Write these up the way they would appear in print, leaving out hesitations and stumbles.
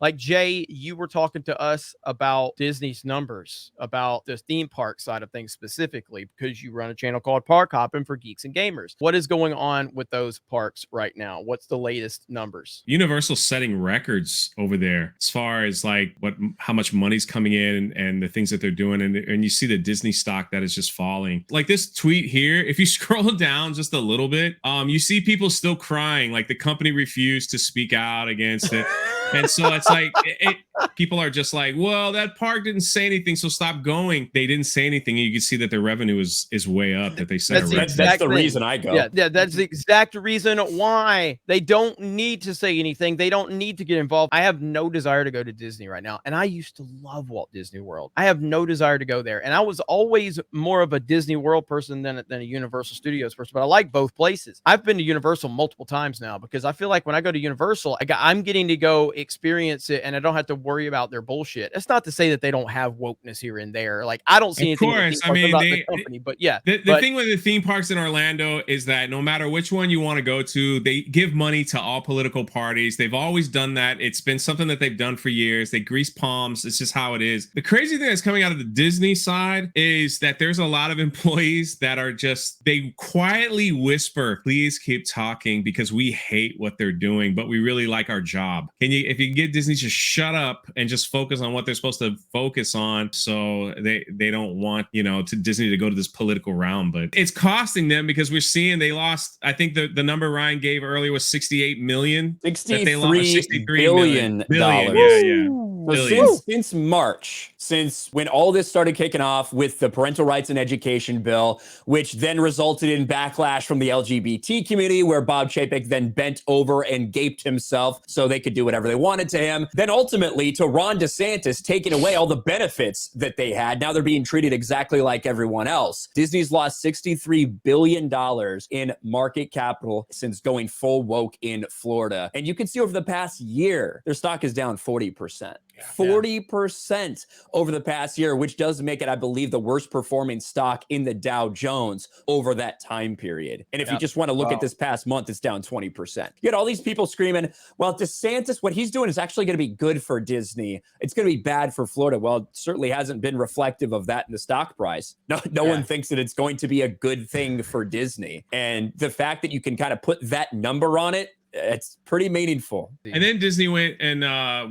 Like Jay, you were talking to us about Disney's numbers, about the theme park side of things specifically, because you run a channel called Park Hopping for Geeks and Gamers. What is going on with those parks right now? What's the latest numbers? Universal setting records over there as far as like how much money's coming in and the things that they're doing, and you see the Disney stock that is just falling. Like this tweet here, if you scroll down just a little bit, you see people still crying, like the company refused to speak out against it. And so it's like people are just like, well, that park didn't say anything, so stop going. They didn't say anything, and you can see that their revenue is way up. That they set that's the reason I go. Yeah, that's the exact reason why they don't need to say anything. They don't need to get involved. I have no desire to go to Disney right now, and I used to love Walt Disney World. I have no desire to go there, and I was always more of a Disney World person than a Universal Studios person. But I like both places. I've been to Universal multiple times now because I feel like when I go to Universal, I'm getting to go experience it, and I don't have to worry about their bullshit. It's not to say that they don't have wokeness here and there. Like I don't see anything. Of course, I mean, the company, but yeah. The thing with the theme parks in Orlando is that no matter which one you want to go to, they give money to all political parties. They've always done that. It's been something that they've done for years. They grease palms. It's just how it is. The crazy thing that's coming out of the Disney side is that there's a lot of employees that are just, they quietly whisper, please keep talking because we hate what they're doing, but we really like our job. If you can get Disney to shut up and just focus on what they're supposed to focus on, so they don't want, to Disney to go to this political realm. But it's costing them because we're seeing they lost, I think the number Ryan gave earlier was 68 million. $63 billion. Yeah. So since March, since when all this started kicking off with the parental rights and education bill, which then resulted in backlash from the LGBT community, where Bob Chapek then bent over and gaped himself so they could do whatever they wanted to him. Then ultimately to Ron DeSantis taking away all the benefits that they had. Now they're being treated exactly like everyone else. Disney's lost $63 billion in market capital since going full woke in Florida. And you can see over the past year, their stock is down 40%. 40% over the past year, which does make it, I believe, the worst performing stock in the Dow Jones over that time period. And if you just want to look at this past month, it's down 20%. You had all these people screaming, well, DeSantis, what he's doing is actually going to be good for Disney. It's going to be bad for Florida. Well, it certainly hasn't been reflective of that in the stock price. No one thinks that it's going to be a good thing for Disney. And the fact that you can kind of put that number on it, it's pretty meaningful. And then Disney went and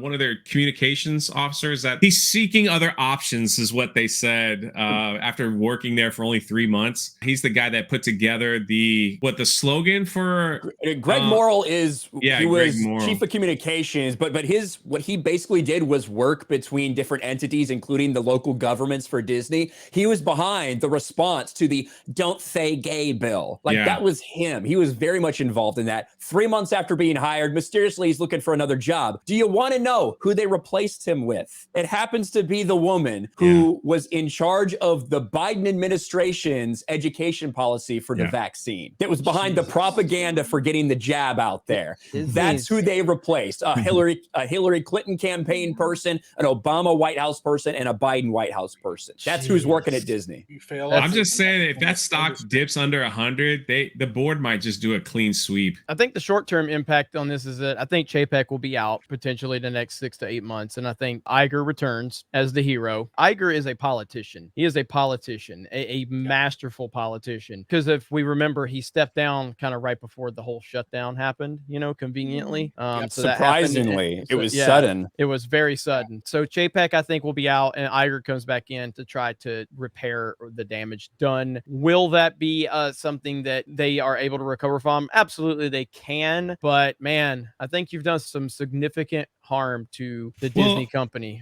one of their communications officers that he's seeking other options is what they said after working there for only 3 months. He's the guy that put together the slogan for Greg Morrill is he was Morrill. Chief of Communications, but what he basically did was work between different entities, including the local governments for Disney. He was behind the response to the Don't Say Gay bill. That was him. He was very much involved in that. 3 months after being hired, mysteriously he's looking for another job. Do you want to know who they replaced him with? It happens to be the woman who was in charge of the Biden administration's education policy for the vaccine. That was behind the propaganda for getting the jab out there. That's who they replaced. A Hillary Clinton campaign person, an Obama White House person, and a Biden White House person. That's who's working at Disney. I'm just saying, if that stock dips under 100, the board might just do a clean sweep. I think the short-term impact on this is that I think Chapek will be out potentially the next 6 to 8 months, and I think Iger returns as the hero. Iger is a politician. He is a politician, a masterful politician. Because if we remember, he stepped down kind of right before the whole shutdown happened, conveniently. So surprisingly, it was sudden. It was very sudden. So Chapek, I think, will be out, and Iger comes back in to try to repair the damage done. Will that be something that they are able to recover from? Absolutely, they can. But man, I think you've done some significant harm to the Disney company